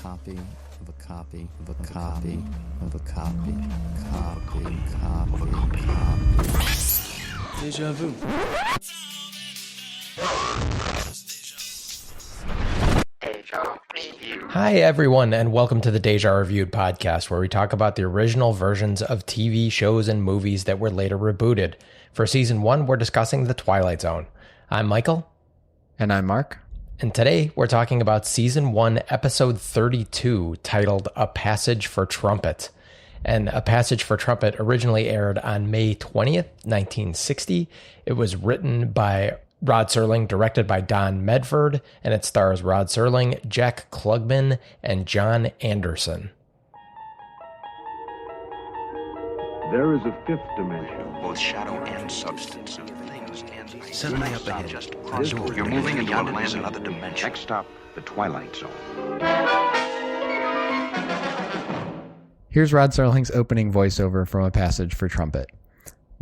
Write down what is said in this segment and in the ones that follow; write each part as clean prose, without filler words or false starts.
copy of a copy of a copy of a copy copy. Deja vu. Hi, everyone, and welcome to the Deja Reviewed podcast, where we talk about the original versions of TV shows and movies that were later rebooted. For season 1, we're discussing The Twilight Zone. I'm Michael. And I'm Mark. And today we're talking about season 1, episode 32, titled A Passage for Trumpet. And A Passage for Trumpet originally aired on May 20th, 1960. It was written by Rod Serling, directed by Don Medford, and it stars Rod Serling, Jack Klugman, and John Anderson. There is a fifth dimension. Both shadow and substance of things and suddenly up ahead. Just cross over. You're moving into another dimension. Next stop, the Twilight Zone. Here's Rod Serling's opening voiceover from A Passage for Trumpet.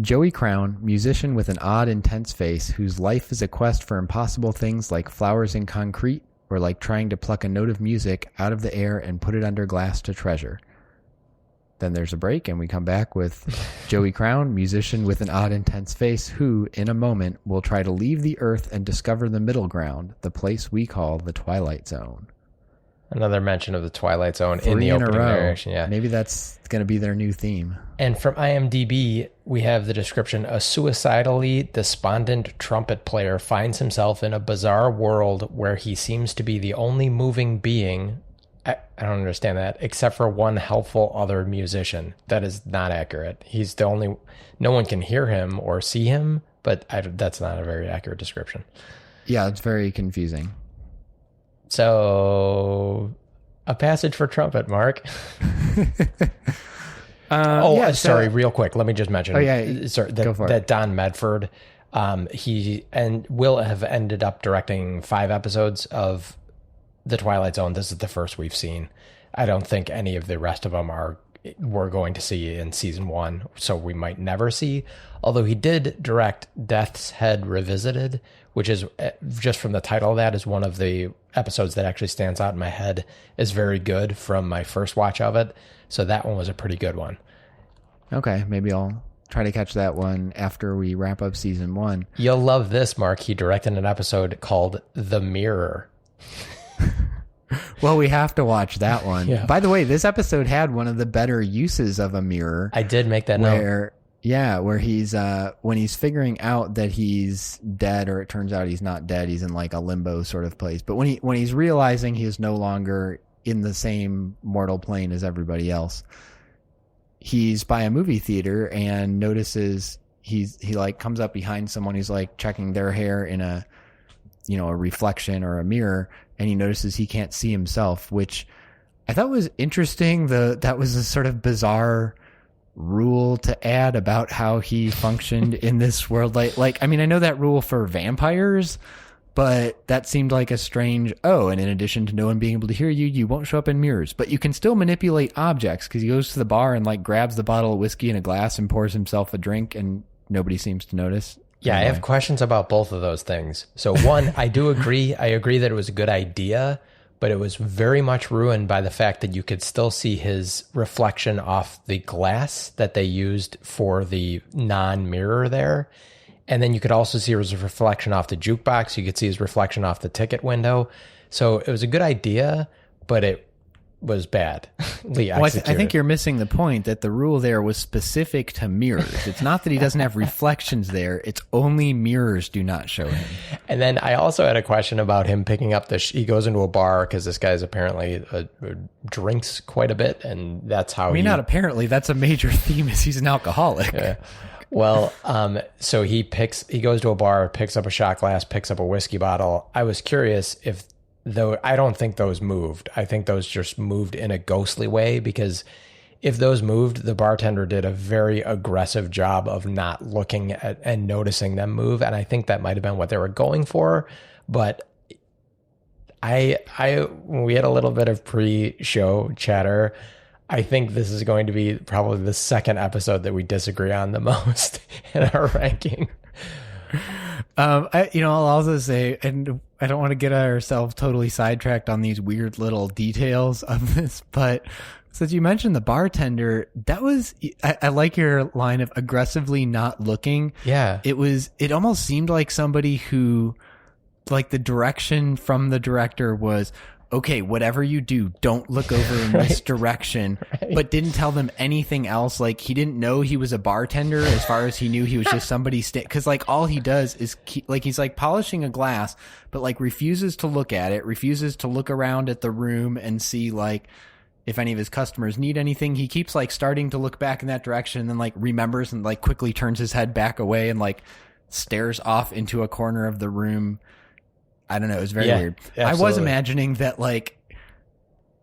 Joey Crown, musician with an odd, intense face whose life is a quest for impossible things like flowers in concrete or like trying to pluck a note of music out of the air and put it under glass to treasure. Then there's a break and we come back with Joey Crown, musician with an odd, intense face who, in a moment, will try to leave the earth and discover the middle ground, the place we call the Twilight Zone. Another mention of the Twilight Zone in the opening narration. Yeah, maybe that's going to be their new theme. And from IMDb, we have the description: a suicidally despondent trumpet player finds himself in a bizarre world where he seems to be the only moving being. I don't understand that, except for one helpful other musician. That is not accurate. He's the only. No one can hear him or see him, but that's not a very accurate description. Yeah, it's very confusing. So, A Passage for Trumpet, Mark. Sorry, real quick. Let me just mention. Oh, yeah. Sorry, Go for it. That Don Medford, he will have ended up directing 5 episodes of The Twilight Zone. This is the first we've seen. I don't think any of the rest of them we're going to see in season 1, so we might never see. Although he did direct Death's Head Revisited, which is, just from the title of that, is one of the episodes that actually stands out in my head, is very good from my first watch of it. So that one was a pretty good one. Okay, maybe I'll try to catch that one after we wrap up season 1. You'll love this, Mark. He directed an episode called The Mirror. Well, we have to watch that one. Yeah. By the way, this episode had one of the better uses of a mirror. I did make that note. Yeah, where he's when he's figuring out that he's dead, or it turns out he's not dead, he's in like a limbo sort of place. But when he's realizing he is no longer in the same mortal plane as everybody else, he's by a movie theater and notices he like comes up behind someone who's like checking their hair in a reflection or a mirror, and he notices he can't see himself, which I thought was interesting. That was a sort of bizarre rule to add about how he functioned in this world. Like, I mean, I know that rule for vampires, but that seemed like a strange, and in addition to no one being able to hear you, you won't show up in mirrors, but you can still manipulate objects, because he goes to the bar and like grabs the bottle of whiskey in a glass and pours himself a drink and nobody seems to notice. Yeah, anyway. I have questions about both of those things. So one, I do agree. I agree that it was a good idea, but it was very much ruined by the fact that you could still see his reflection off the glass that they used for the non-mirror there. And then you could also see his reflection off the jukebox. You could see his reflection off the ticket window. So it was a good idea, but it was bad. Well, I think you're missing the point that the rule there was specific to mirrors. It's not that he doesn't have reflections there. It's only mirrors do not show him. And then I also had a question about him picking up he goes into a bar because this guy's apparently drinks quite a bit, and that's how not apparently. That's a major theme, is he's an alcoholic. Yeah. Well, so he goes to a bar, picks up a shot glass, picks up a whiskey bottle. I was curious though I don't think those moved. I think those just moved in a ghostly way, because if those moved, the bartender did a very aggressive job of not looking at and noticing them move. And I think that might have been what they were going for. But we had a little bit of pre-show chatter. I think this is going to be probably the second episode that we disagree on the most in our ranking. I'll also say, and don't want to get ourselves totally sidetracked on these weird little details of this, but since you mentioned the bartender, that was, I like your line of aggressively not looking. Yeah. It almost seemed like somebody who, like, the direction from the director was, okay, whatever you do, don't look over in this direction, but didn't tell them anything else. Like, he didn't know he was a bartender. As far as he knew, he was just somebody because like all he does is he's like polishing a glass, but like refuses to look at it, refuses to look around at the room and see like if any of his customers need anything. He keeps like starting to look back in that direction and then like remembers and like quickly turns his head back away and like stares off into a corner of the room. I don't know. It was very weird. Absolutely. I was imagining that, like,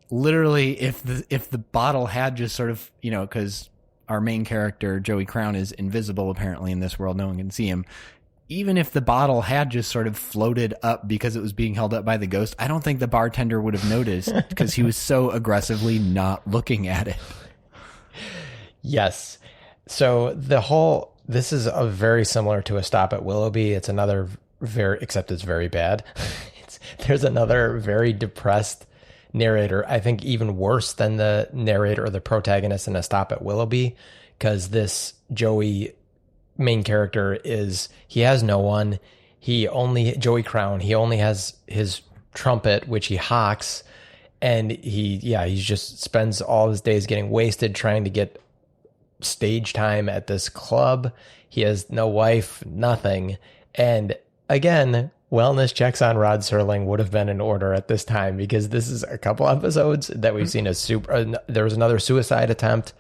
literally, if the bottle had just sort of, you know, because our main character Joey Crown is invisible apparently in this world, no one can see him. Even if the bottle had just sort of floated up because it was being held up by the ghost, I don't think the bartender would have noticed because he was so aggressively not looking at it. Yes. So this is a very similar to A Stop at Willoughby. It's another except it's very bad. There's another very depressed narrator, I think even worse than the narrator or the protagonist in A Stop at Willoughby, because this Joey main character he has no one. Joey Crown, he only has his trumpet, which he hawks, and he just spends all his days getting wasted trying to get stage time at this club. He has no wife, nothing. And again, wellness checks on Rod Serling would have been in order at this time, because this is a couple episodes that we've seen there was another suicide attempt.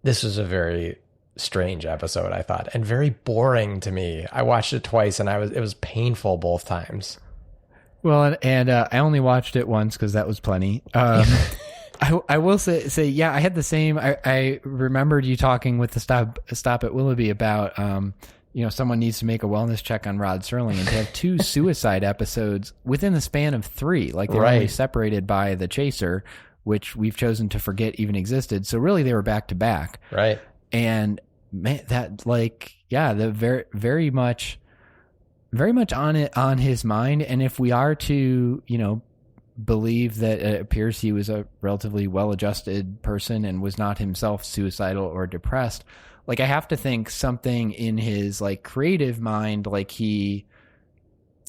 This was a very strange episode, I thought, and very boring to me. I watched it twice and it was painful both times. Well, and I only watched it once because that was plenty. I will say, yeah, I had the same. I remembered you talking with the Stop at Willoughby about, someone needs to make a wellness check on Rod Serling, and to have two suicide episodes within the span of 3, like they're only separated by The Chaser, which we've chosen to forget even existed. So really, they were back to back, right? And man, that the very much on his mind. And if we are to, believe that it appears he was a relatively well-adjusted person and was not himself suicidal or depressed, like, I have to think something in his like creative mind, like he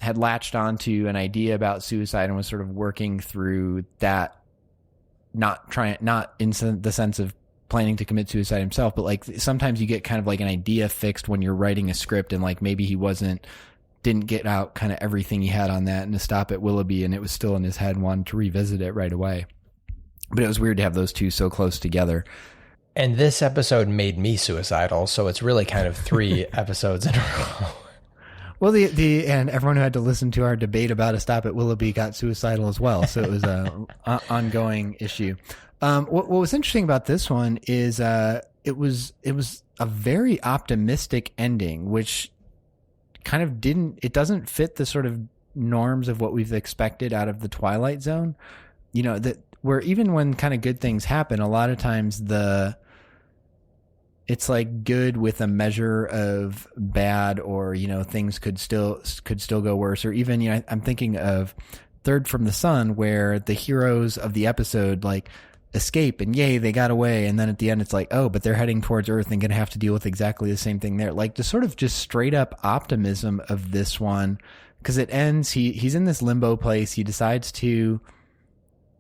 had latched onto an idea about suicide and was sort of working through that, not in the sense of planning to commit suicide himself, but like sometimes you get kind of like an idea fixed when you're writing a script, and like maybe he didn't get out kind of everything he had on that and to Stop at Willoughby, and it was still in his head, wanted to revisit it right away. But it was weird to have those two so close together. And this episode made me suicidal, so it's really kind of 3 episodes in a row. Well, and everyone who had to listen to our debate about A Stop at Willoughby got suicidal as well, so it was an ongoing issue. What was interesting about this one is it was a very optimistic ending, which kind of doesn't fit the sort of norms of what we've expected out of the Twilight Zone. That where even when kind of good things happen, a lot of times it's like good with a measure of bad, or things could still go worse, or even I'm thinking of Third from the Sun, where the heroes of the episode like escape and yay, they got away, and then at the end it's like, oh, but they're heading towards Earth and gonna have to deal with exactly the same thing there. Like the sort of just straight up optimism of this one, because it ends, he's in this limbo place. He decides to,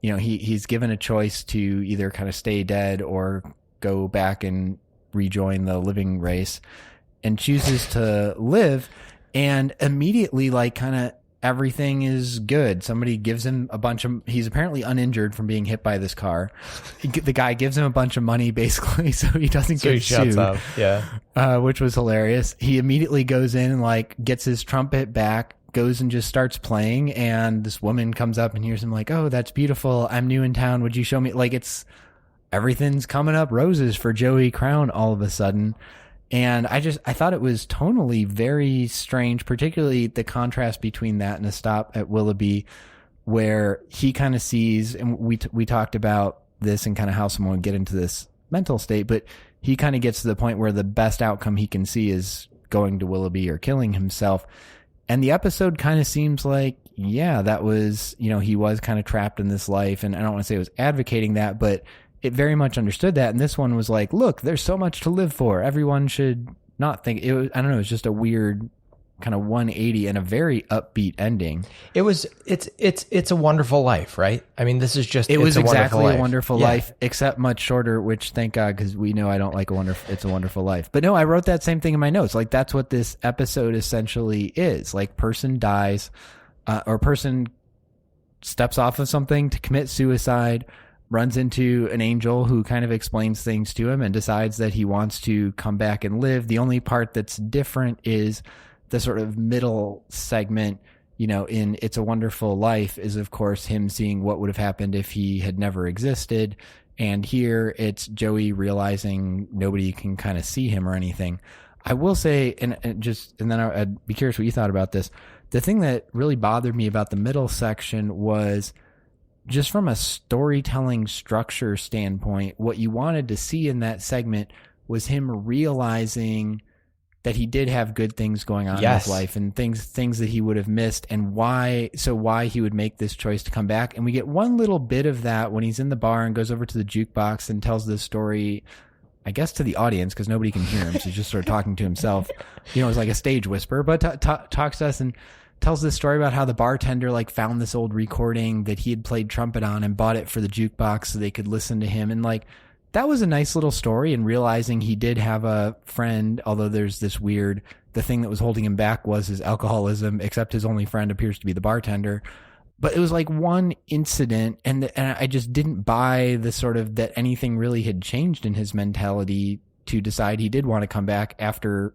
he's given a choice to either kind of stay dead or go back and rejoin the living race, and chooses to live, and immediately like kind of everything is good. Somebody gives him he's apparently uninjured from being hit by this car. The guy gives him a bunch of money basically so he doesn't get sued. Shuts up. Yeah. Which was hilarious. He immediately goes in and like gets his trumpet back, goes and just starts playing, and this woman comes up and hears him like, oh, that's beautiful. I'm new in town. Would you show me? Like everything's coming up roses for Joey Crown all of a sudden. And I thought it was tonally very strange, particularly the contrast between that and A Stop at Willoughby, where he kind of sees, and we talked about this and kind of how someone would get into this mental state, but he kind of gets to the point where the best outcome he can see is going to Willoughby or killing himself. And the episode kind of seems like, yeah, that was, he was kind of trapped in this life. And I don't want to say it was advocating that, but it very much understood that. And this one was like, look, there's so much to live for. Everyone should not think it was, I don't know, it's just a weird kind of 180 and a very upbeat ending. It's a Wonderful Life, right? I mean, this is just, it was exactly a a Wonderful Life, except much shorter, which thank God, because we know I don't like It's a Wonderful Life. But no, I wrote that same thing in my notes. Like, that's what this episode essentially is. Like, person dies, or person steps off of something to commit suicide, runs into an angel who kind of explains things to him and decides that he wants to come back and live. The only part that's different is the sort of middle segment, in It's a Wonderful Life is, of course, him seeing what would have happened if he had never existed. And here it's Joey realizing nobody can kind of see him or anything. I will say, and then I'd be curious what you thought about this. The thing that really bothered me about the middle section was just from a storytelling structure standpoint, what you wanted to see in that segment was him realizing that he did have good things going on in his life and things that he would have missed, and why he would make this choice to come back. And we get one little bit of that when he's in the bar and goes over to the jukebox and tells this story, I guess, to the audience, because nobody can hear him. So he's just sort of talking to himself. It's like a stage whisper, but talks to us and tells this story about how the bartender found this old recording that he had played trumpet on and bought it for the jukebox so they could listen to him. And that was a nice little story, and realizing he did have a friend, although there's this the thing that was holding him back was his alcoholism, except his only friend appears to be the bartender. But it was like one incident, and I just didn't buy the sort of that anything really had changed in his mentality to decide he did want to come back after,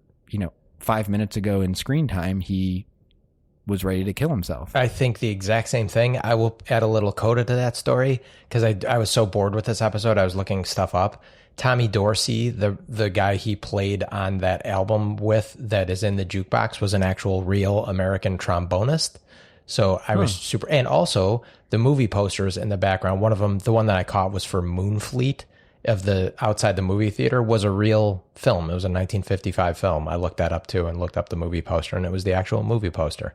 5 minutes ago in screen time, he was ready to kill himself. I think the exact same thing. I will add a little coda to that story because I was so bored with this episode. I was looking stuff up. Tommy Dorsey, the guy he played on that album with that is in the jukebox, was an actual real American trombonist. So I was super, and also the movie posters in the background. One of them, the one that I caught, was for Moonfleet of the outside the movie theater, was a real film. It was a 1955 film. I looked that up too and looked up the movie poster, and it was the actual movie poster.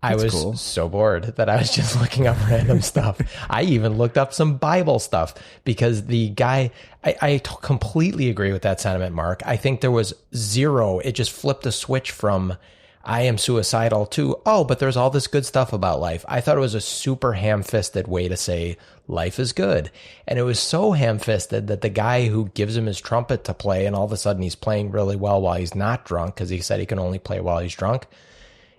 I was so bored that I was just looking up random stuff. I even looked up some Bible stuff because the guy, I completely agree with that sentiment, Mark. I think there was zero. It just flipped a switch from I am suicidal to, oh, but there's all this good stuff about life. I thought it was a super ham-fisted way to say life is good. And it was so ham-fisted that the guy who gives him his trumpet to play, and all of a sudden he's playing really well while he's not drunk, because he said he can only play while he's drunk.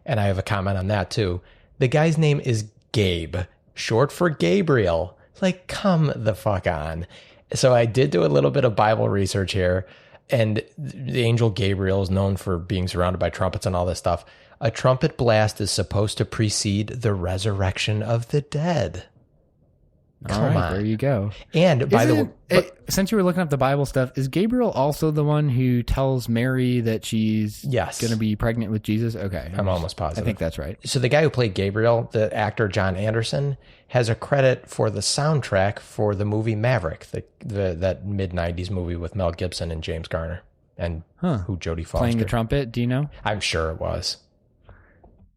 And I have a comment on that too. The guy's name is Gabe, short for Gabriel. Come the fuck on. So I did do a little bit of Bible research here. And the angel Gabriel is known for being surrounded by trumpets and all this stuff. A trumpet blast is supposed to precede the resurrection of the dead. Come on. There you go. And by the way, since you were looking up the Bible stuff, is Gabriel also the one who tells Mary that she's going to be pregnant with Jesus? Okay. I'm almost positive. I think that's right. So the guy who played Gabriel, the actor John Anderson, has a credit for the soundtrack for the movie Maverick, that mid-90s movie with Mel Gibson and James Garner, and who Jodie Foster. Playing the trumpet, do you know? I'm sure it was.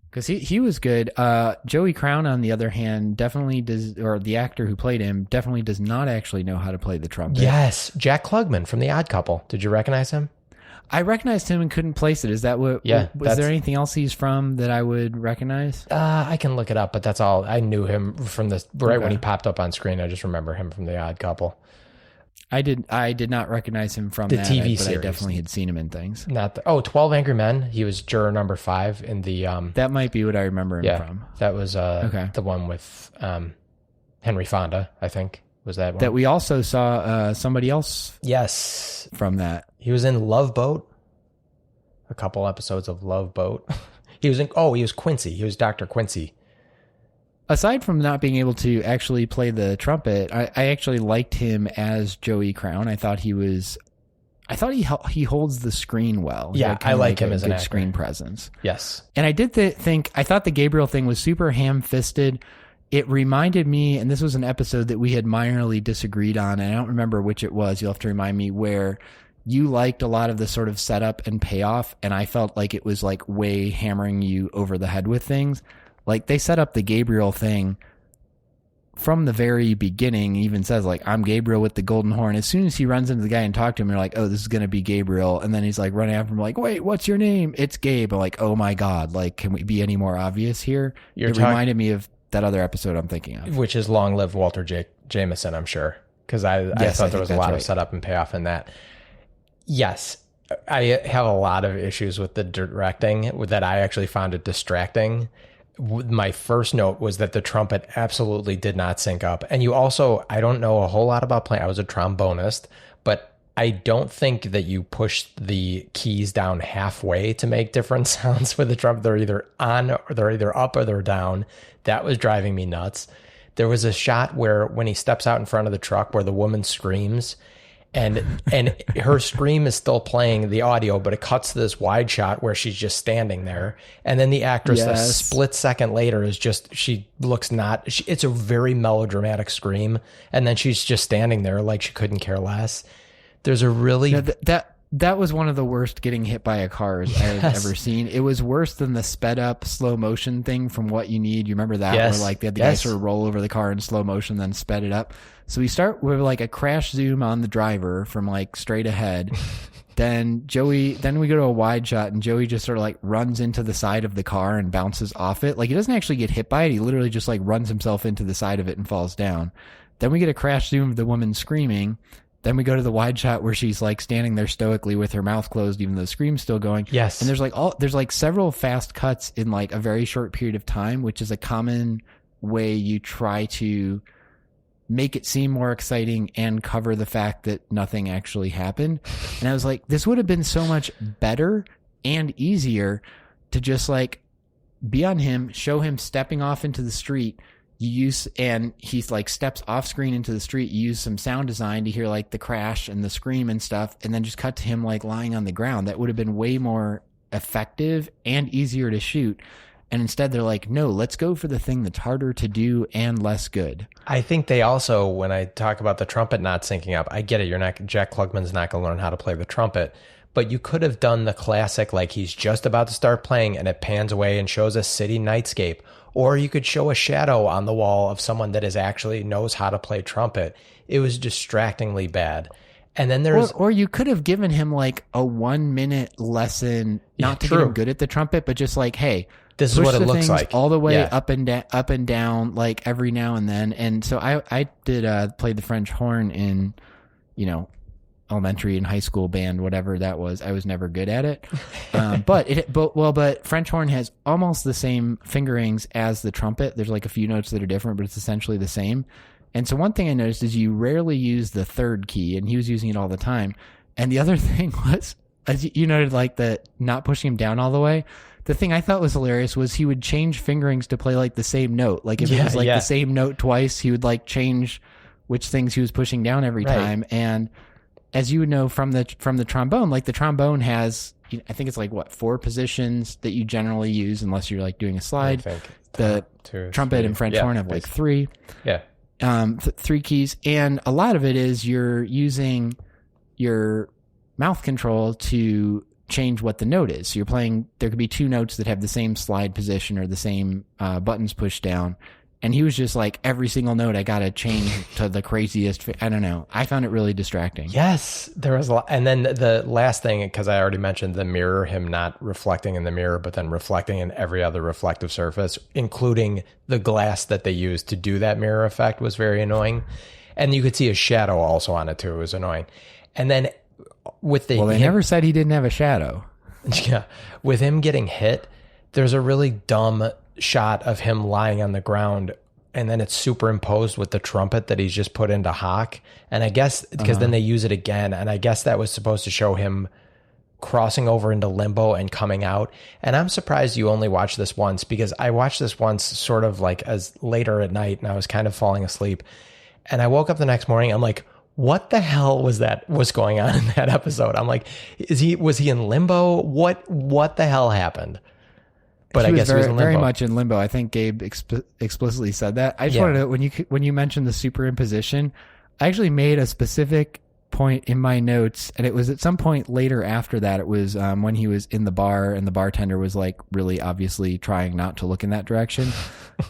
Because he was good. Joey Crown, on the other hand, definitely does, or the actor who played him, definitely does not actually know how to play the trumpet. Yes, Jack Klugman from The Odd Couple. Did you recognize him? I recognized him and couldn't place it. Is that what? Yeah. Was there anything else he's from that I would recognize? I can look it up, but that's all. I knew him from when he popped up on screen. I just remember him from The Odd Couple. I did not recognize him from the that, TV but series. I definitely had seen him in things. 12 Angry Men. He was juror number 5 in the. That might be what I remember him from. That was the one with Henry Fonda, I think. Was that one? That we also saw somebody else. Yes, from that. He was in Love Boat. A couple episodes of Love Boat. He was Quincy. He was Dr. Quincy. Aside from not being able to actually play the trumpet, I actually liked him as Joey Crown. I thought he holds the screen well. Yeah, I like him as an big actor. Screen presence. Yes. And I did I thought the Gabriel thing was super ham-fisted. It reminded me, and this was an episode that we had minorly disagreed on, and I don't remember which it was. You'll have to remind me, where you liked a lot of the sort of setup and payoff, and I felt like it was like way hammering you over the head with things. Like they set up the Gabriel thing from the very beginning. He even says like, I'm Gabriel with the golden horn. As soon as he runs into the guy and talk to him, you're like, oh, this is going to be Gabriel. And then he's like running after him like, wait, what's your name? It's Gabe. I'm like, oh my God. Like, can we be any more obvious here? It reminded me of that other episode I'm thinking of. Which is Long Live Walter Jameson, I'm sure. Because I thought there was a lot of setup and payoff in that. Yes, I have a lot of issues with the directing that I actually found it distracting. My first note was that the trumpet absolutely did not sync up. And you also, I don't know a whole lot about playing. I was a trombonist, but I don't think that you push the keys down halfway to make different sounds with the trumpet. They're either on, or they're either up, or they're down. That was driving me nuts. There was a shot where when he steps out in front of the truck where the woman screams, and her scream is still playing the audio, but it cuts to this wide shot where she's just standing there. And then the actress a split second later is just, she looks it's a very melodramatic scream. And then she's just standing there like she couldn't care less. There's a really... That was one of the worst getting hit by a car I've ever seen. It was worse than the sped up slow motion thing from What You Need. You remember that? Yes. Where like they had the guy sort of roll over the car in slow motion, then sped it up. So we start with like a crash zoom on the driver from like straight ahead. Then we go to a wide shot and Joey just sort of like runs into the side of the car and bounces off it. Like he doesn't actually get hit by it. He literally just like runs himself into the side of it and falls down. Then we get a crash zoom of the woman screaming. Then we go to the wide shot where she's like standing there stoically with her mouth closed, even though the scream's still going. Yes. And there's like several fast cuts in like a very short period of time, which is a common way you try to make it seem more exciting and cover the fact that nothing actually happened. And I was like, this would have been so much better and easier to just like be on him, show him stepping off into the street. And he's like steps off screen into the street. You use some sound design to hear like the crash and the scream and stuff, and then just cut to him like lying on the ground. That would have been way more effective and easier to shoot. And instead they're like, no, let's go for the thing that's harder to do and less good. I think they also, when I talk about the trumpet not syncing up, I get it. Jack Klugman's not going to learn how to play the trumpet, but you could have done the classic, like he's just about to start playing and it pans away and shows a city nightscape. Or you could show a shadow on the wall of someone that is actually knows how to play trumpet. It was distractingly bad. And then there's... Or you could have given him like a 1 minute lesson, not to get him good at the trumpet, but just like, hey, this is what it looks like. All the way up and down, like every now and then. And so I did play the French horn in, elementary and high school band, whatever that was. I was never good at it. But French horn has almost the same fingerings as the trumpet. There's like a few notes that are different, but it's essentially the same. And so one thing I noticed is you rarely use the third key, and he was using it all the time. And the other thing was, as you noted, like the not pushing him down all the way. The thing I thought was hilarious was he would change fingerings to play like the same note. Like if it was like the same note twice, he would like change which things he was pushing down every time. And as you would know from the trombone, like the trombone has, I think it's like 4 positions that you generally use unless you're like doing a slide. The trumpet and French horn have like 3. Yeah. 3 keys. And a lot of it is you're using your mouth control to change what the note is. So you're playing, there could be 2 notes that have the same slide position or the same buttons pushed down. And he was just like, every single note I got to change to the craziest. I don't know. I found it really distracting. Yes, there was a lot. And then the last thing, because I already mentioned the mirror, him not reflecting in the mirror, but then reflecting in every other reflective surface, including the glass that they used to do that mirror effect, was very annoying. And you could see a shadow also on it too. It was annoying. And then with the... Well, they never said he didn't have a shadow. Yeah. With him getting hit, there's a really dumb shot of him lying on the ground, and then it's superimposed with the trumpet that he's just put into hock. And I guess because then they use it again, and I guess that was supposed to show him crossing over into limbo and coming out. And I'm surprised you only watched this once, because I watched this once sort of like as later at night, and I was kind of falling asleep, and I woke up the next morning, I'm like, what the hell was going on in that episode? I'm like, was he in limbo? What the hell happened? But I guess he was in limbo. Very much in limbo. I think Gabe explicitly said that. I just wanted to, when you mentioned the superimposition, I actually made a specific point in my notes, and it was at some point later after that. It was when he was in the bar and the bartender was like really obviously trying not to look in that direction.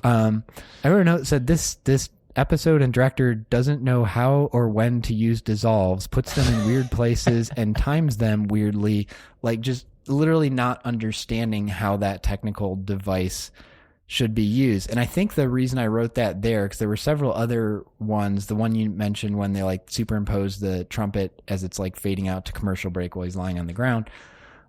I wrote a note that said this episode and director doesn't know how or when to use dissolves, puts them in weird places and times them weirdly, like just literally not understanding how that technical device should be used. And I think the reason I wrote that there, because there were several other ones, the one you mentioned when they like superimpose the trumpet as it's like fading out to commercial break while he's lying on the ground.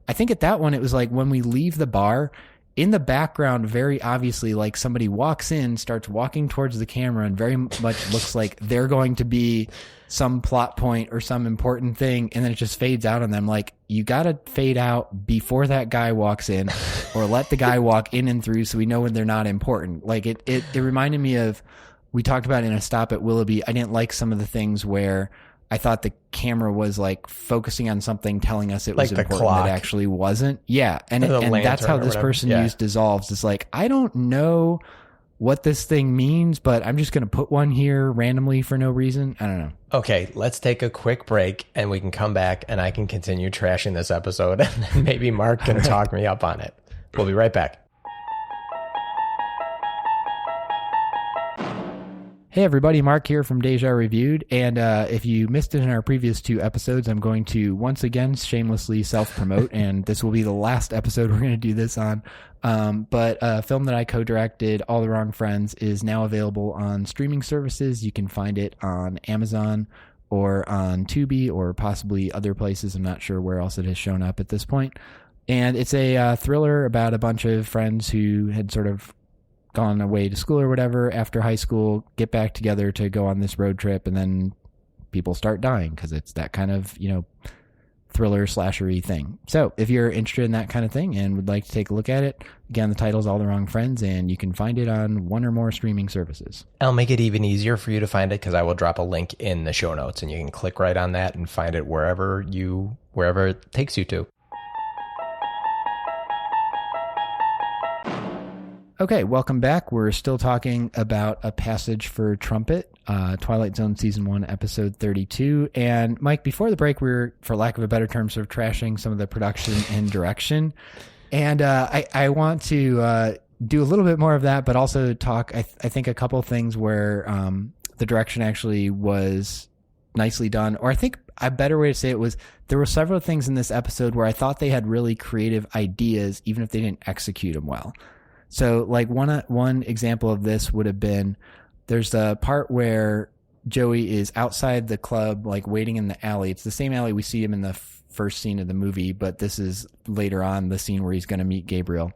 I think at that one, it was like when we leave the bar, in the background, very obviously, like somebody walks in, starts walking towards the camera, and very much looks like they're going to be some plot point or some important thing, and then it just fades out on them. Like, you got to fade out before that guy walks in, or let the guy walk in and through so we know when they're not important. Like, it reminded me of, we talked about in a stop at Willoughby, I didn't like some of the things where I thought the camera was like focusing on something, telling us it was like important that actually wasn't. Yeah. And that's how this person used dissolves. It's like, I don't know what this thing means, but I'm just going to put one here randomly for no reason. I don't know. Okay, let's take a quick break and we can come back and I can continue trashing this episode and then maybe Mark can talk me up on it. We'll be right back. Hey everybody, Mark here from Deja Reviewed, and if you missed it in our previous 2 episodes, I'm going to once again shamelessly self-promote, and this will be the last episode we're going to do this on, but a film that I co-directed, All the Wrong Friends, is now available on streaming services. You can find it on Amazon or on Tubi or possibly other places. I'm not sure where else it has shown up at this point, and it's a thriller about a bunch of friends who had sort of gone away to school or whatever after high school, get back together to go on this road trip, and then people start dying because it's that kind of, thriller slashery thing. So if you're interested in that kind of thing and would like to take a look at it, again, the title's All the Wrong Friends, and you can find it on one or more streaming services. I'll make it even easier for you to find it because I will drop a link in the show notes and you can click right on that and find it wherever it takes you to. Okay, welcome back. We're still talking about A Passage for Trumpet, Twilight Zone Season 1, Episode 32. And Mike, before the break, we were, for lack of a better term, sort of trashing some of the production and direction. And I want to do a little bit more of that, but also talk, I think, a couple things where the direction actually was nicely done. Or I think a better way to say it was, there were several things in this episode where I thought they had really creative ideas, even if they didn't execute them well. So like one example of this would have been, there's the part where Joey is outside the club, like waiting in the alley. It's the same alley we see him in the first scene of the movie, but this is later on the scene where he's going to meet Gabriel.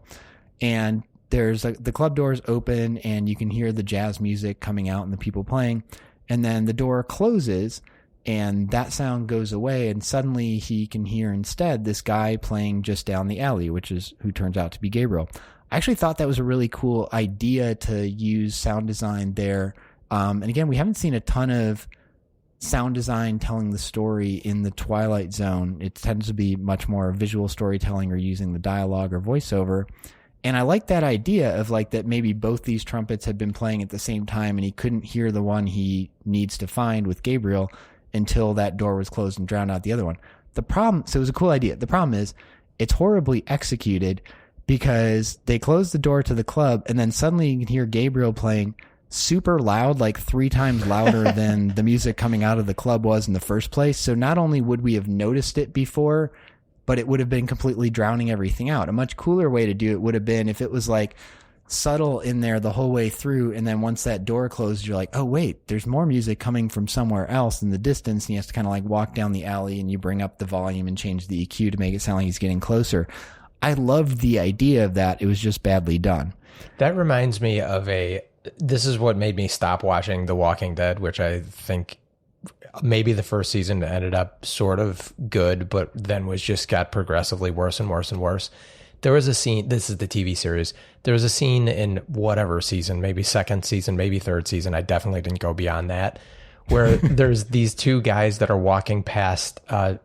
And there's the club doors open and you can hear the jazz music coming out and the people playing. And then the door closes and that sound goes away. And suddenly he can hear instead this guy playing just down the alley, which is who turns out to be Gabriel. I actually thought that was a really cool idea to use sound design there. And again, we haven't seen a ton of sound design telling the story in the Twilight Zone. It tends to be much more visual storytelling or using the dialogue or voiceover. And I like that idea of like that maybe both these trumpets had been playing at the same time and he couldn't hear the one he needs to find with Gabriel until that door was closed and drowned out the other one. So it was a cool idea. The problem is it's horribly executed, because they close the door to the club and then suddenly you can hear Gabriel playing super loud, like 3 times louder than the music coming out of the club was in the first place. So not only would we have noticed it before, but it would have been completely drowning everything out. A much cooler way to do it would have been if it was like subtle in there the whole way through, and then once that door closed, you're like, oh wait, there's more music coming from somewhere else in the distance, and you have to kind of like walk down the alley and you bring up the volume and change the EQ to make it sound like he's getting closer. I loved the idea of that. It was just badly done. That reminds me of this is what made me stop watching The Walking Dead, which I think maybe the first season ended up sort of good, but then got progressively worse and worse and worse. There was a scene, this is the TV series, there was a scene in whatever season, maybe second season, maybe third season, I definitely didn't go beyond that, where there's these 2 guys that are walking past,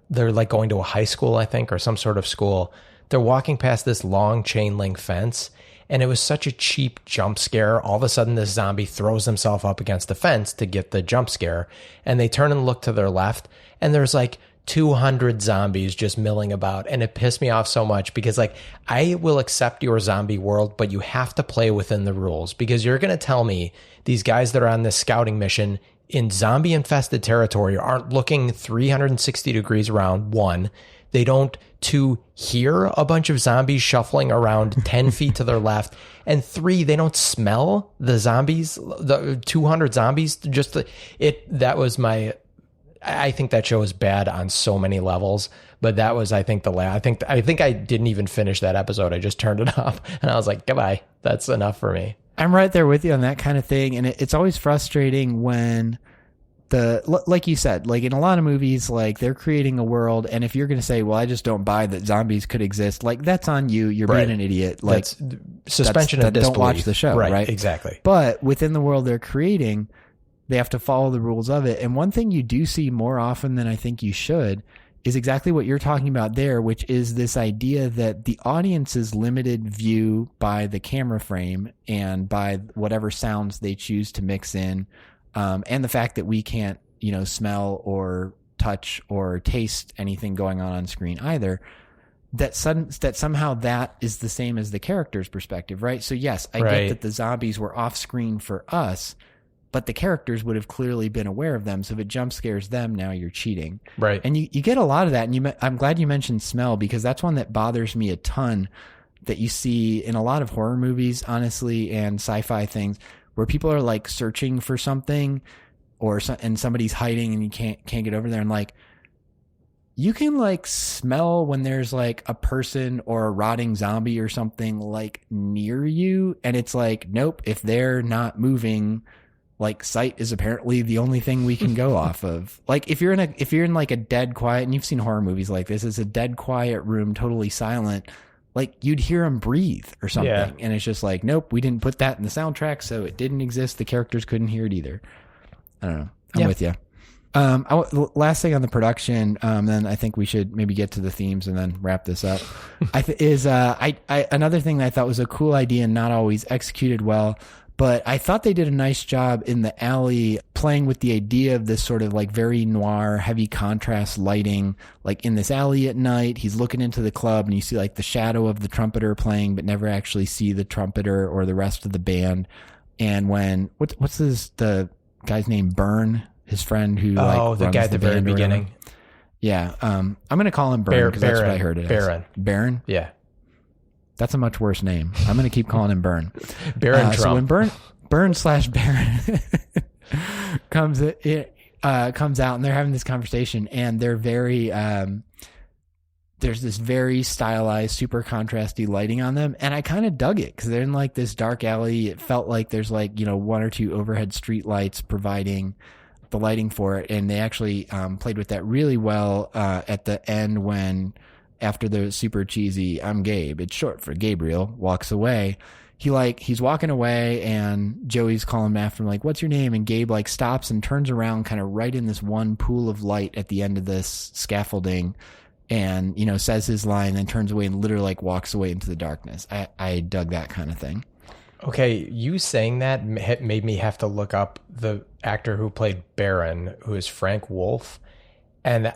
they're like going to a high school, I think, or some sort of school. They're walking past this long chain link fence, And it was such a cheap jump scare. All of a sudden, this zombie throws himself up against the fence to get the jump scare. And they turn and look to their left, and there's like 200 zombies just milling about. And it pissed me off so much because, like, I will accept your zombie world, but you have to play within the rules, because you're going to tell me these guys that are on this scouting mission in zombie infested territory aren't looking 360 degrees around. One, they don't. Two, hear a bunch of zombies shuffling around 10 feet to their left. And three, they don't smell the zombies, the 200 zombies. That was my, I think that show is bad on so many levels, but that was, I think I think I didn't even finish that episode. I just turned it off and I was like, goodbye. That's enough for me. I'm right there with you on that kind of thing. And it's always frustrating when like you said, like in a lot of movies, like they're creating a world. And if you're going to say, well, I just don't buy that zombies could exist, like that's on you. You're being an idiot. Like that's suspension of disbelief. Don't watch the show. Right. Exactly. But within the world they're creating, they have to follow the rules of it. And one thing you do see more often than I think you should is exactly what you're talking about there, which is this idea that the audience's limited view by the camera frame and by whatever sounds they choose to mix in, and the fact that we can't, smell or touch or taste anything going on screen either, that somehow that is the same as the character's perspective, right? So yes, I get that the zombies were off screen for us, but the characters would have clearly been aware of them. So if it jump scares them, now you're cheating. Right. And you get a lot of that. And I'm glad you mentioned smell, because that's one that bothers me a ton, that you see in a lot of horror movies, honestly, and sci-fi things, where people are like searching for something and somebody's hiding and you can't get over there. And like, you can like smell when there's like a person or a rotting zombie or something like near you. And it's like, nope, if they're not moving, like sight is apparently the only thing we can go off of. Like if you're in like a dead quiet, and you've seen horror movies like this, it's a dead quiet room, totally silent, like you'd hear them breathe or something. Yeah. And it's just like, nope, we didn't put that in the soundtrack, so it didn't exist. The characters couldn't hear it either. I don't know. I'm with you. Last thing on the production, then I think we should maybe get to the themes and then wrap this up. Another thing that I thought was a cool idea and not always executed well, but I thought they did a nice job in the alley playing with the idea of this sort of like very noir, heavy contrast lighting, like in this alley at night. He's looking into the club and you see like the shadow of the trumpeter playing, but never actually see the trumpeter or the rest of the band. And when, what's the guy's name? Byrne, his friend who the guy at the very beginning. Yeah. I'm going to call him Byrne because that's what I heard it as. Baron? Yeah. That's a much worse name. I'm going to keep calling him Byrne. Baron Trump. So when Byrne /Baron comes out and they're having this conversation, and they're very there's this very stylized, super contrasty lighting on them, and I kind of dug it because they're in like this dark alley. It felt like there's like one or two overhead street lights providing the lighting for it, and they actually played with that really well at the end when, after the super cheesy "I'm Gabe," it's short for Gabriel, walks away. He's walking away and Joey's calling after him like, "What's your name?" And Gabe like stops and turns around kind of right in this one pool of light at the end of this scaffolding and, says his line and then turns away and literally like walks away into the darkness. I dug that kind of thing. Okay, you saying that made me have to look up the actor who played Baron, who is Frank Wolf. And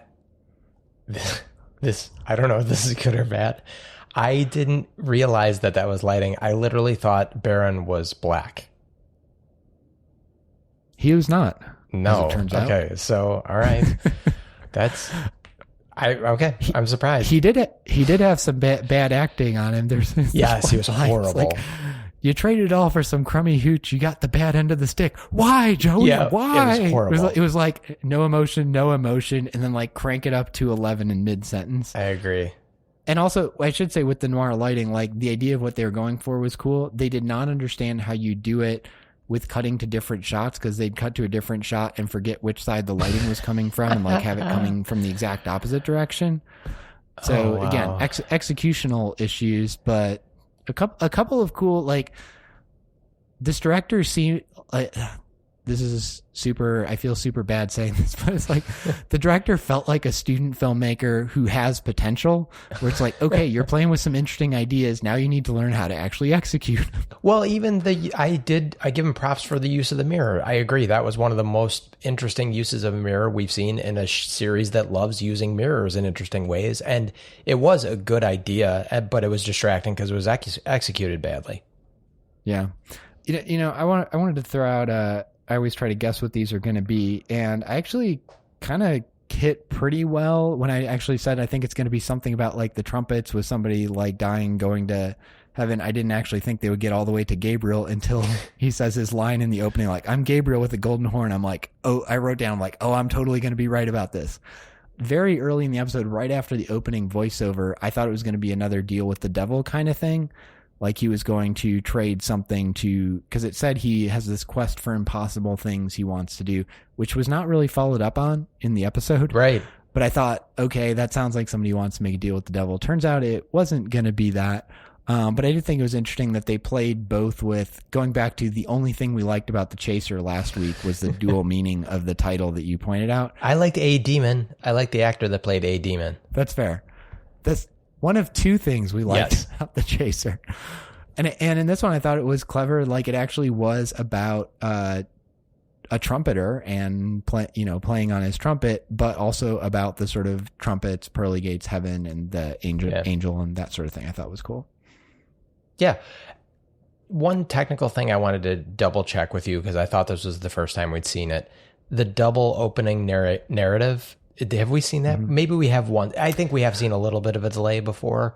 this, I don't know if this is good or bad. I didn't realize that was lighting. I literally thought Baron was black. He was not. No. As it turns out. Okay, so all right. I'm surprised. He did have some bad acting on him. Yes, he was horrible. Like, you traded it all for some crummy hooch. You got the bad end of the stick. Why, Joey? Yeah, why? It was horrible. It was like no emotion, and then like crank it up to 11 in mid sentence. I agree. And also, I should say, with the noir lighting, like the idea of what they were going for was cool. They did not understand how you do it with cutting to different shots, because they'd cut to a different shot and forget which side the lighting was coming from and like have it coming from the exact opposite direction. So again, executional issues, but a couple of cool, like this director seemed this is super, I feel super bad saying this, but it's like the director felt like a student filmmaker who has potential, where it's like, okay, you're playing with some interesting ideas. Now you need to learn how to actually execute. Well, even I give him props for the use of the mirror. I agree. That was one of the most interesting uses of a mirror we've seen in a series that loves using mirrors in interesting ways. And it was a good idea, but it was distracting because it was executed badly. Yeah. I wanted to throw out, I always try to guess what these are going to be. And I actually kind of hit pretty well when I actually said I think it's going to be something about like the trumpets with somebody like dying, going to heaven. I didn't actually think they would get all the way to Gabriel until he says his line in the opening, like, I'm Gabriel with the golden horn. I'm like, oh, I wrote down like, oh, I'm totally going to be right about this. Very early in the episode, right after the opening voiceover, I thought it was going to be another deal with the devil kind of thing. Like he was going to trade something because it said he has this quest for impossible things he wants to do, which was not really followed up on in the episode. Right. But I thought, okay, that sounds like somebody wants to make a deal with the devil. Turns out it wasn't going to be that. But I did think it was interesting that they played both with, going back to the only thing we liked about The Chaser last week was the dual meaning of the title that you pointed out. I liked A Demon. I liked the actor that played A Demon. That's fair. That's one of two things we liked about The Chaser. And in this one, I thought it was clever. Like it actually was about a trumpeter and playing on his trumpet, but also about the sort of trumpets, pearly gates, heaven, and the angel and that sort of thing. I thought was cool. Yeah. One technical thing I wanted to double check with you, because I thought this was the first time we'd seen it. The double opening narrative. Have we seen that? Mm-hmm. Maybe we have one. I think we have seen a little bit of a delay before,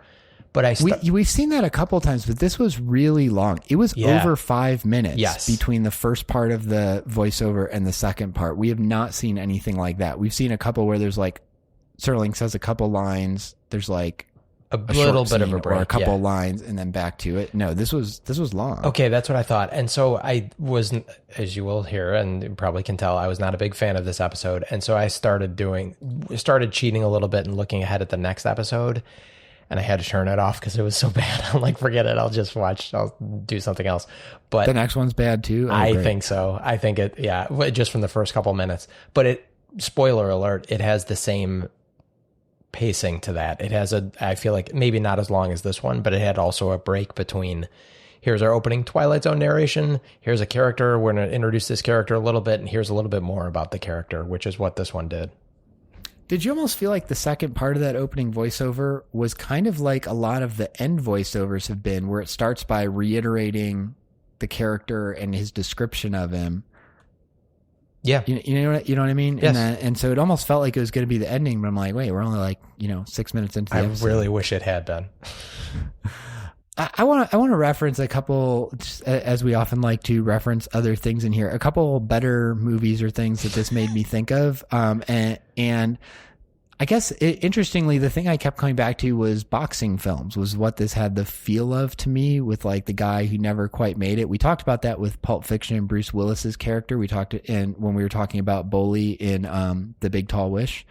but we've seen that a couple of times, but this was really long. It was over 5 minutes between the first part of the voiceover and the second part. We have not seen anything like that. We've seen a couple where there's like Serling says a couple lines. There's like a little bit of a break, or a couple lines, and then back to it. No, this was long. Okay, that's what I thought. And so I was, as you will hear and you probably can tell, I was not a big fan of this episode. And so I started cheating a little bit and looking ahead at the next episode. And I had to turn it off because it was so bad. I'm like, forget it. I'll do something else. But the next one's bad too. I think so. I think just from the first couple minutes. But spoiler alert, it has the same pacing to that. It has I feel like maybe not as long as this one, but it had also a break between, here's our opening Twilight Zone narration, here's a character, we're going to introduce this character a little bit, and here's a little bit more about the character, which is what this one did. Did you almost feel like the second part of that opening voiceover was kind of like a lot of the end voiceovers have been, where it starts by reiterating the character and his description of him? Yeah. You know what I mean? Yes. And so it almost felt like it was going to be the ending, but I'm like, wait, we're only like, 6 minutes into the episode. I really wish it had been. I want to reference a couple, as we often like to reference other things in here, a couple better movies or things that this made me think of. And I guess interestingly, the thing I kept coming back to was boxing films, was what this had the feel of to me, with like the guy who never quite made it. We talked about that with Pulp Fiction and Bruce Willis's character. We talked when we were talking about Boley in The Big Tall Wish.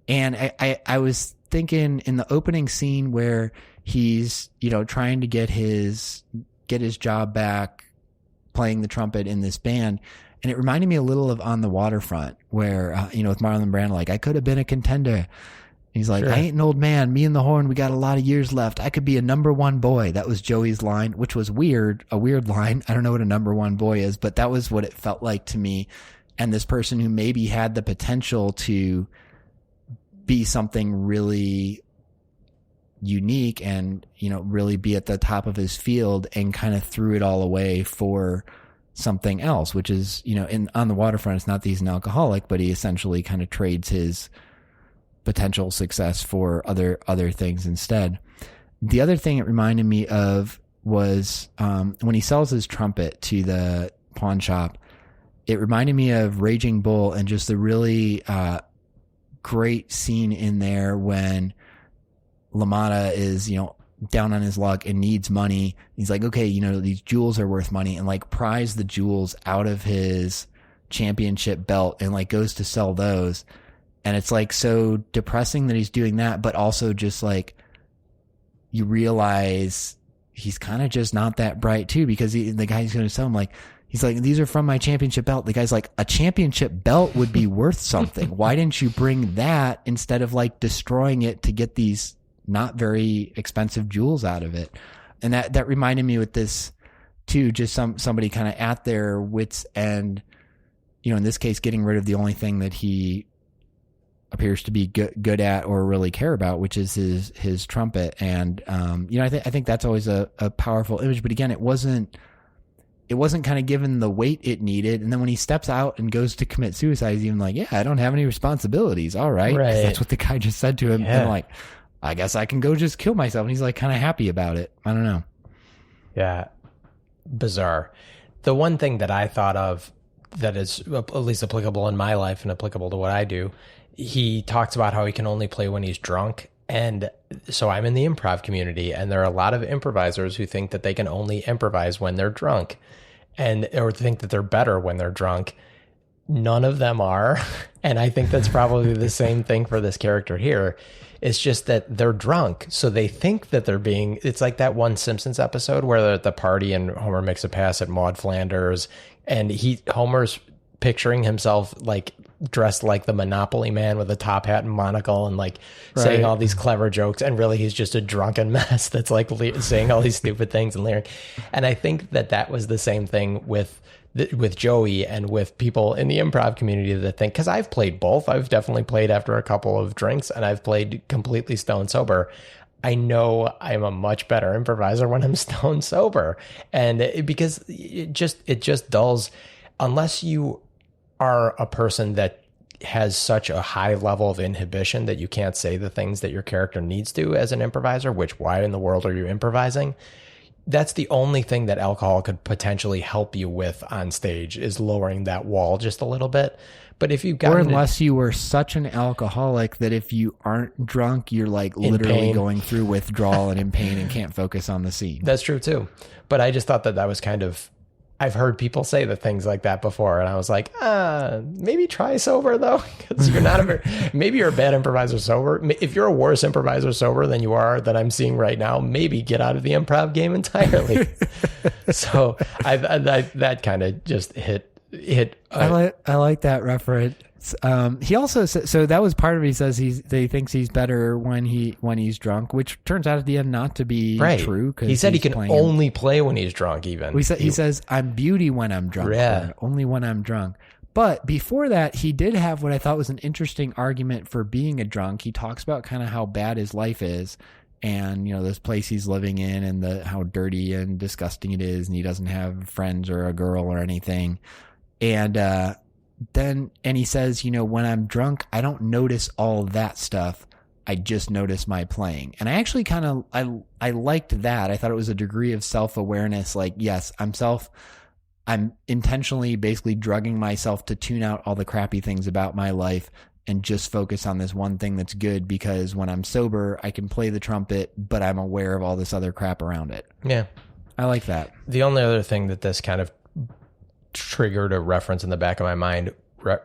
And I was thinking in the opening scene where he's, trying to get his job back playing the trumpet in this band. And it reminded me a little of On the Waterfront, where, with Marlon Brando, like, I could have been a contender. He's like, sure. I ain't an old man. Me and the horn, we got a lot of years left. I could be a number one boy. That was Joey's line, which was a weird line. I don't know what a number one boy is, but that was what it felt like to me. And this person who maybe had the potential to be something really unique and, really be at the top of his field, and kind of threw it all away for something else, which is, On the Waterfront, it's not that he's an alcoholic, but he essentially kind of trades his potential success for other things instead. The other thing it reminded me of was when he sells his trumpet to the pawn shop, it reminded me of Raging Bull, and just the really great scene in there when LaMotta is, down on his luck and needs money. He's like, okay, these jewels are worth money, and like pries the jewels out of his championship belt and like goes to sell those. And it's like so depressing that he's doing that, but also just like you realize he's kind of just not that bright too, because the guy who's going to sell him, like, He's like, these are from my championship belt. The guy's like, a championship belt would be worth something. Why didn't you bring that instead of like destroying it to get these not very expensive jewels out of it? And that reminded me with this too, just somebody kind of at their wits end, you know, in this case, getting rid of the only thing that he appears to be good at or really care about, which is his trumpet. And, you know, I think that's always a powerful image, but again, it wasn't kind of given the weight it needed. And then when he steps out and goes to commit suicide, he's even like, yeah, I don't have any responsibilities. All right. Right. That's what the guy just said to him. Yeah. And like, I guess I can go just kill myself. And he's like kind of happy about it. I don't know. Yeah. Bizarre. The one thing that I thought of that is at least applicable in my life and applicable to what I do, he talks about how he can only play when he's drunk. And so I'm in the improv community, and there are a lot of improvisers who think that they can only improvise when they're drunk, or think that they're better when they're drunk. None of them are. And I think that's probably the same thing for this character here. It's just that they're drunk. So they think that it's like that one Simpsons episode where they're at the party and Homer makes a pass at Maud Flanders, and Homer's picturing himself like dressed like the Monopoly man with a top hat and monocle and like saying all these clever jokes, and really he's just a drunken mess that's like saying all these stupid things and lyric. And I think that was the same thing with Joey and with people in the improv community that think, because I've played both. I've definitely played after a couple of drinks, and I've played completely stone sober. I know I'm a much better improviser when I'm stone sober, and because it just dulls, unless you are a person that has such a high level of inhibition that you can't say the things that your character needs to as an improviser, which why in the world are you improvising? That's the only thing that alcohol could potentially help you with on stage, is lowering that wall just a little bit. But if you've got, or unless you were such an alcoholic that if you aren't drunk, you're like literally going through withdrawal and in pain and can't focus on the scene. That's true too. But I just thought that was kind of, I've heard people say the things like that before, and I was like, maybe try sober though, because maybe you're a bad improviser sober. If you're a worse improviser sober than I'm seeing right now, maybe get out of the improv game entirely. So that kind of just hit. I like that reference. He also said, so that was part of it. He says he thinks he's better when he's drunk, which turns out at the end not to be true. He said he can only play when he's drunk. Even he says, I'm beauty when I'm drunk. Yeah. Only when I'm drunk. But before that, he did have what I thought was an interesting argument for being a drunk. He talks about kind of how bad his life is, and you know, this place he's living in, and how dirty and disgusting it is, and he doesn't have friends or a girl or anything. And he says, you know, when I'm drunk, I don't notice all that stuff. I just notice my playing. And I actually I liked that. I thought it was a degree of self-awareness. Like, yes, I'm intentionally basically drugging myself to tune out all the crappy things about my life and just focus on this one thing that's good, because when I'm sober, I can play the trumpet, but I'm aware of all this other crap around it. Yeah. I like that. The only other thing that this kind of triggered a reference in the back of my mind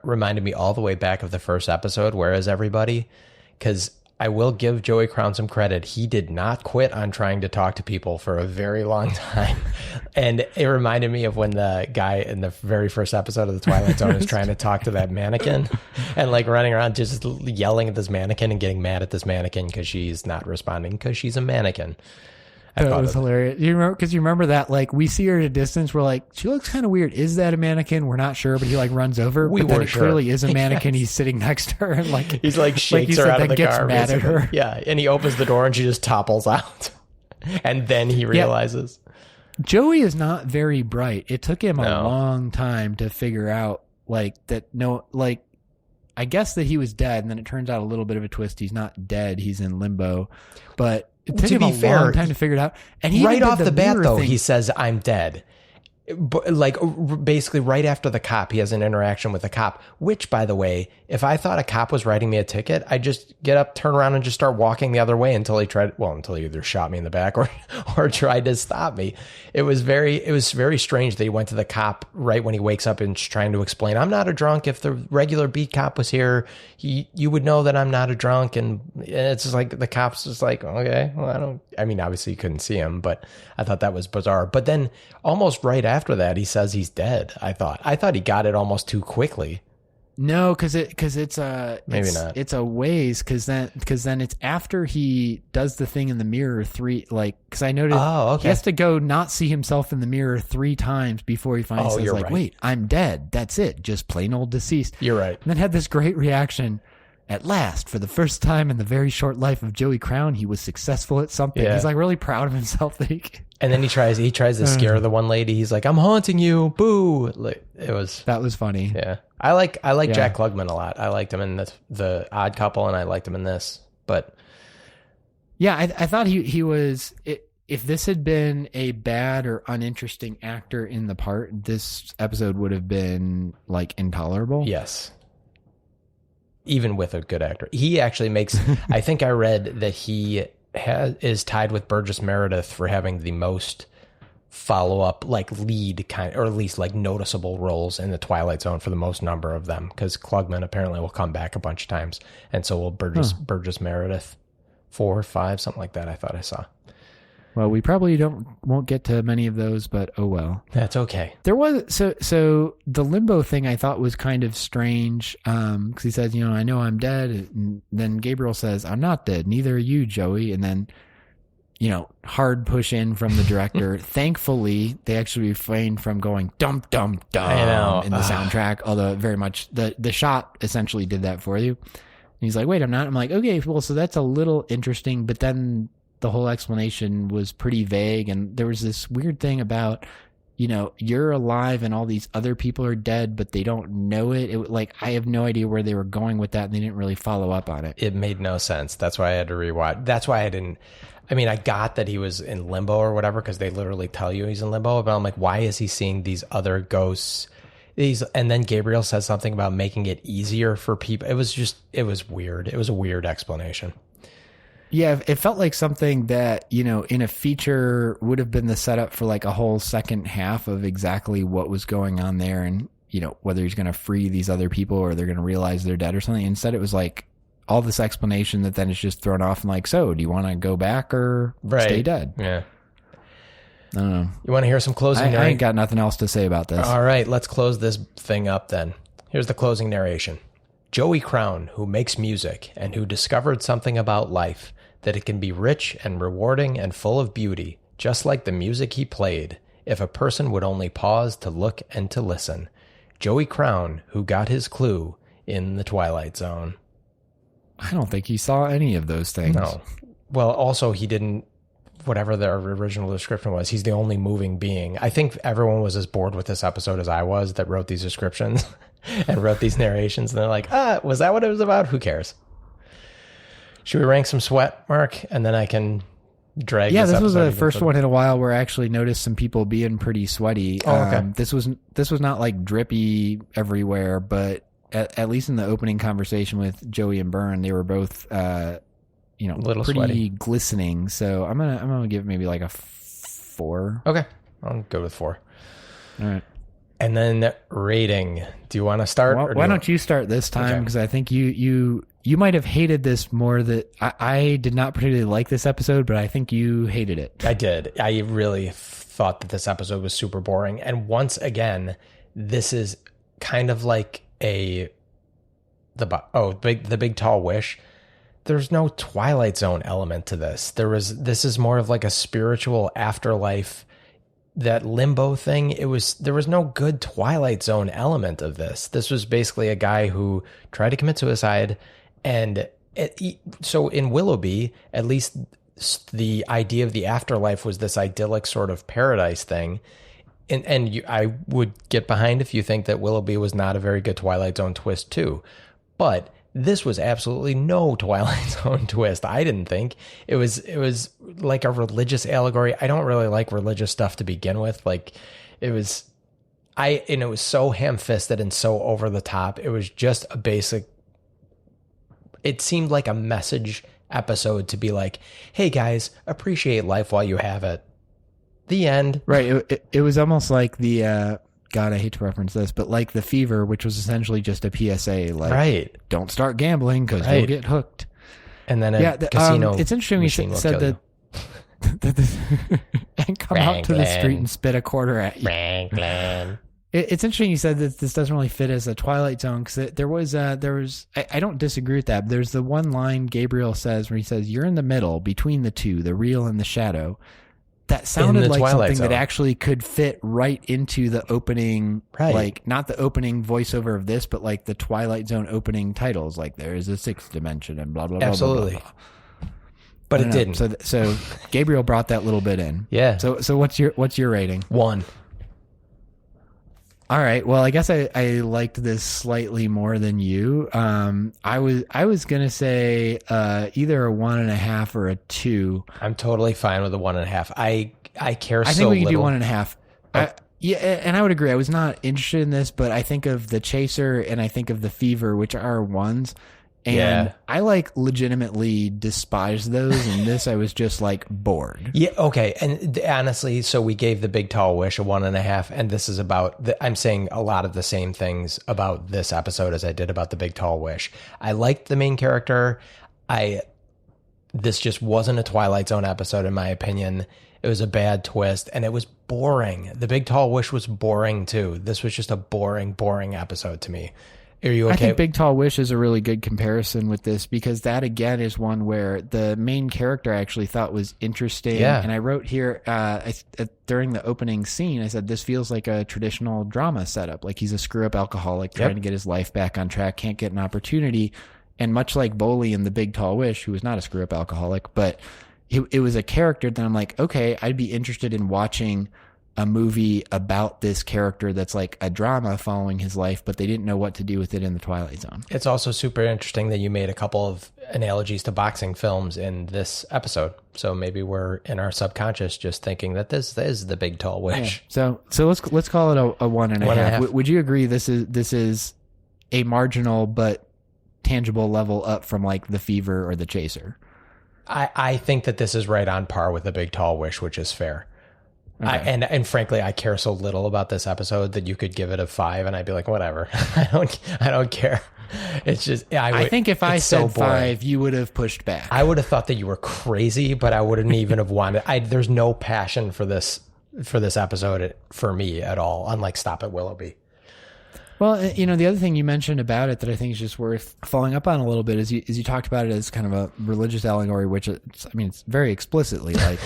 reminded me all the way back of the first episode, Where Is Everybody? Because I will give Joey Crown some credit. He did not quit on trying to talk to people for a very long time. And it reminded me of when the guy in the very first episode of The Twilight Zone is trying to talk to that mannequin and like running around just yelling at this mannequin and getting mad at this mannequin because she's not responding because she's a mannequin. That was hilarious. You remember that, like, we see her at a distance. We're like, she looks kind of weird. Is that a mannequin? We're not sure, but he like runs over. But then it sure. Clearly is a mannequin. Yes. He's sitting next to her and like he's like shakes her out of the gets car. Mad at her. Yeah, and he opens the door and she just topples out. And then he realizes Joey is not very bright. It took him a long time to figure out like that. No, like I guess that he was dead, and then it turns out a little bit of a twist. He's not dead. He's in limbo, but. It took him a long time to figure it out. And he right off the bat, though, thing. he says, I'm dead. But like basically right after the cop, he has an interaction with the cop, which, by the way, if I thought a cop was writing me a ticket, I'd just get up, turn around and just start walking the other way until he either shot me in the back or tried to stop me. It was very strange that he went to the cop right when he wakes up and trying to explain, I'm not a drunk. If the regular beat cop was here, you would know that I'm not a drunk. And it's just like the cop's just like, okay, well, obviously you couldn't see him, but I thought that was bizarre. But then almost right after that he says he's dead. I thought he got it almost too quickly. No, because it's a maybe not. It's a ways because then it's after he does the thing in the mirror because I noticed he has to go not see himself in the mirror 3 times before he finally says like, wait, I'm dead. That's it. Just plain old deceased. You're right. And then had this great reaction. At last, for the first time in the very short life of Joey Crown, he was successful at something. Yeah. He's like really proud of himself. And then he tries to scare the one lady. He's like, "I'm haunting you, boo!" Like that was funny. Yeah, I like Jack Klugman a lot. I liked him in the Odd Couple, and I liked him in this. But yeah, I thought he was. If this had been a bad or uninteresting actor in the part, this episode would have been like intolerable. Yes. Even with a good actor. He actually makes, I think I read that he is tied with Burgess Meredith for having the most follow-up, like lead kind, or at least like noticeable roles in the Twilight Zone for the most number of them. Because Klugman apparently will come back a bunch of times. And so will Burgess Meredith. 4 or 5, something like that I thought I saw. Well, we probably won't get to many of those, but oh well. That's okay. There was so the limbo thing I thought was kind of strange because he says, I know I'm dead, and then Gabriel says, I'm not dead, neither are you, Joey, and then hard push in from the director. Thankfully, they actually refrained from going dum dum dum in the soundtrack, although very much the shot essentially did that for you. And he's like, wait, I'm not. I'm like, okay, well, so that's a little interesting, but then the whole explanation was pretty vague, and there was this weird thing about, you're alive and all these other people are dead, but they don't know it. I have no idea where they were going with that, and they didn't really follow up on it. It made no sense. That's why I had to rewatch. That's why I didn't. I mean, I got that he was in limbo or whatever because they literally tell you he's in limbo, but I'm like, why is he seeing these other ghosts? And then Gabriel says something about making it easier for people. It was weird. It was a weird explanation. Yeah, it felt like something that, in a feature would have been the setup for like a whole second half of exactly what was going on there and, whether he's going to free these other people or they're going to realize they're dead or something. Instead, it was like all this explanation that then is just thrown off and like, so do you want to go back or stay dead? Yeah. I don't know. You want to hear some closing? I ain't got nothing else to say about this. All right, let's close this thing up then. Here's the closing narration. Joey Crown, who makes music and who discovered something about life, that it can be rich and rewarding and full of beauty, just like the music he played, if a person would only pause to look and to listen. Joey Crown, who got his clue in the Twilight Zone. I don't think he saw any of those things. No. Well, also he didn't, whatever the original description was, he's the only moving being. I think everyone was as bored with this episode as I was that wrote these descriptions and wrote these narrations. And they're like, was that what it was about? Who cares? Should we rank some sweat, Mark? And then I can drag this was the first one in a while where I actually noticed some people being pretty sweaty. Oh, okay. This was not like drippy everywhere, but at least in the opening conversation with Joey and Byrne, they were both little pretty sweaty, glistening. So I'm gonna give it maybe like a 4. Okay, I'll go with 4. All right. And then rating. Do you want to start? Why don't you start this time? Because I think you might have hated this more. That I did not particularly like this episode, but I think you hated it. I did. I really thought that this episode was super boring. And once again, this is kind of like the big tall wish. There's no Twilight Zone element to this. This is more of like a spiritual afterlife. That limbo thing, there was no good Twilight Zone element of this. This was basically a guy who tried to commit suicide, and so in Willoughby, at least the idea of the afterlife was this idyllic sort of paradise thing. And I would get behind if you think that Willoughby was not a very good Twilight Zone twist too, but this was absolutely no Twilight Zone twist. I didn't think it was like a religious allegory. I don't really like religious stuff to begin with. Like it was so ham-fisted and so over the top. It was just a basic. It seemed like a message episode to be like, "Hey guys, appreciate life while you have it." The end. Right. It was almost like the. God, I hate to reference this, but like The Fever, which was essentially just a PSA, like, right, don't start gambling because you'll get hooked. And then casino. It's interesting you said that. and come out to the street and spit a quarter at you. Franklin. It's interesting you said that this doesn't really fit as a Twilight Zone, because there was I don't disagree with that, but there's the one line Gabriel says where he says, "You're in the middle between the two, the real and the shadow." That sounded like Twilight something Zone that actually could fit right into the opening, like not the opening voiceover of this, but like the Twilight Zone opening titles, like there is a sixth dimension and blah blah blah. Absolutely. Blah, blah, blah. But it didn't. So Gabriel brought that little bit in. Yeah. So what's your rating? 1. All right. Well, I guess I liked this slightly more than you. I was gonna say either a 1.5 or a 2. I'm totally fine with the 1.5. I care so little. I think we can do 1.5. Yeah, and I would agree. I was not interested in this, but I think of the Chaser and I think of the Fever, which are ones. And I legitimately despise those. And this, I was just like bored. Yeah. Okay. And honestly, so we gave The Big Tall Wish a 1.5, and this is about. I'm saying a lot of the same things about this episode as I did about The Big Tall Wish. I liked the main character. This just wasn't a Twilight Zone episode, in my opinion. It was a bad twist, and it was boring. The Big Tall Wish was boring too. This was just a boring episode to me. Are you okay? I think Big Tall Wish is a really good comparison with this, because that again is one where the main character I actually thought was interesting. Yeah. And I wrote here during the opening scene, I said, this feels like a traditional drama setup. Like he's a screw up alcoholic trying to get his life back on track, can't get an opportunity. And much like Boley in The Big Tall Wish, who was not a screw up alcoholic, but it was a character that I'm like, okay, I'd be interested in watching a movie about this character that's like a drama following his life, but they didn't know what to do with it in the Twilight Zone. It's also super interesting that you made a couple of analogies to boxing films in this episode. So maybe we're in our subconscious just thinking that this is The Big Tall Wish. Yeah. So let's call it a 1.5. Would you agree this is a marginal but tangible level up from like The Fever or The Chaser? I think that this is right on par with The Big Tall Wish, which is fair. Okay. And frankly, I care so little about this episode that you could give it a 5 and I'd be like, whatever. I don't care. It's just, I think if I said so 5, you would have pushed back. I would have thought that you were crazy, but I wouldn't even have wanted, there's no passion for this episode for me at all, unlike Stop at Willoughby. Well, the other thing you mentioned about it that I think is just worth following up on a little bit is you talked about it as kind of a religious allegory, which it's very explicitly like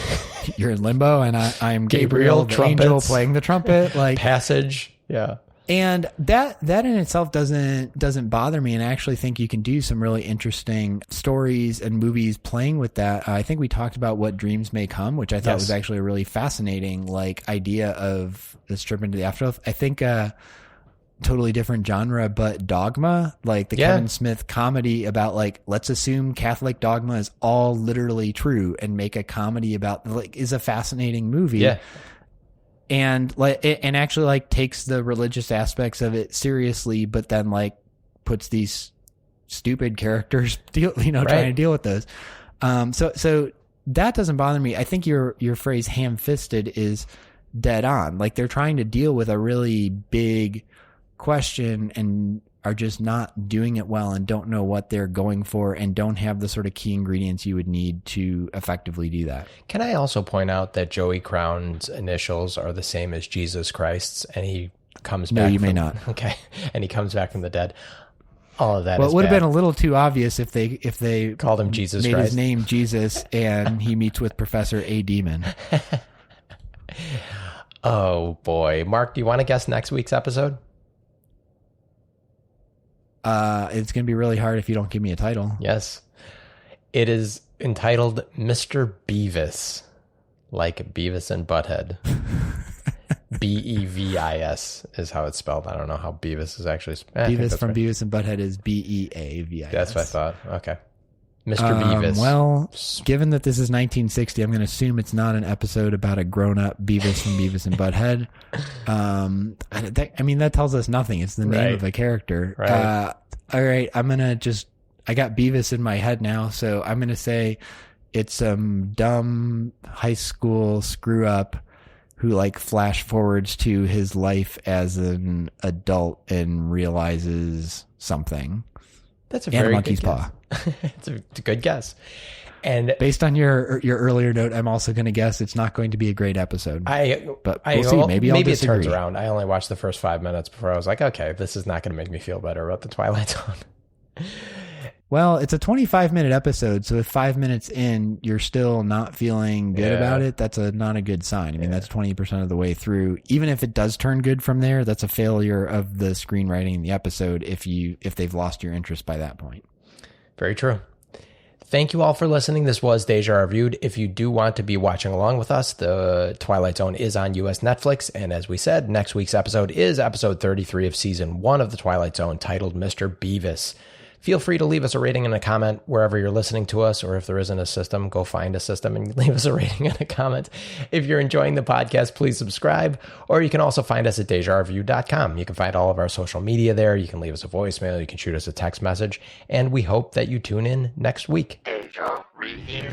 you're in limbo and I'm Gabriel, the angel playing the trumpet, like passage. Yeah. And that in itself doesn't bother me, and I actually think you can do some really interesting stories and movies playing with that. I think we talked about What Dreams May Come, which I thought was actually a really fascinating like idea of this trip into the afterlife. I think totally different genre, but Dogma, like the Kevin Smith comedy about like, let's assume Catholic dogma is all literally true and make a comedy about, like, is a fascinating movie. Yeah. And like, and actually like takes the religious aspects of it seriously, but then like puts these stupid characters trying to deal with those. So that doesn't bother me. I think your phrase ham-fisted is dead on. Like they're trying to deal with a really big question and are just not doing it well and don't know what they're going for and don't have the sort of key ingredients you would need to effectively do that. Can I also point out that Joey Crown's initials are the same as Jesus Christ's, and he comes back? No, you may not. Okay. And he comes back from the dead. All of that well, is it would have bad. been a little too obvious if they called him Jesus made Christ. his name Jesus and he meets with Professor A. Demon. Oh boy. Mark, do you want to guess next week's episode? It's going to be really hard if you don't give me a title. Yes. It is entitled Mr. Beavis, like Beavis and Butthead. Bevis is how it's spelled. I don't know how Beavis is actually spelled. Beavis from Beavis and Butthead is Beavis. That's what I thought. Okay. Mr. Beavis. Well, given that this is 1960, I'm going to assume it's not an episode about a grown-up Beavis from Beavis and Butthead. That tells us nothing. It's the name of a character. Right. All right, I got Beavis in my head now, so I'm going to say it's some dumb high school screw-up who like flash forwards to his life as an adult and realizes something. That's a and very a monkey's good paw. guess. It's a good guess. And Based on your earlier note, I'm also going to guess it's not going to be a great episode. but we'll see. Maybe I'll it disagree. turns around. I only watched the first 5 minutes before I was like, okay, this is not going to make me feel better about the Twilight Zone. Well, it's a 25-minute episode, so if 5 minutes in you're still not feeling good about it, that's not a good sign. I mean, that's 20% of the way through. Even if it does turn good from there, that's a failure of the screenwriting in the episode if they've lost your interest by that point. Very true. Thank you all for listening. This was Deja Reviewed. If you do want to be watching along with us, the Twilight Zone is on US Netflix. And as we said, next week's episode is episode 33 of season 1 of the Twilight Zone, titled Mr. Beavis. Feel free to leave us a rating and a comment wherever you're listening to us, or if there isn't a system, go find a system and leave us a rating and a comment. If you're enjoying the podcast, please subscribe, or you can also find us at DejaReview.com. You can find all of our social media there. You can leave us a voicemail. You can shoot us a text message, and we hope that you tune in next week. Deja Review.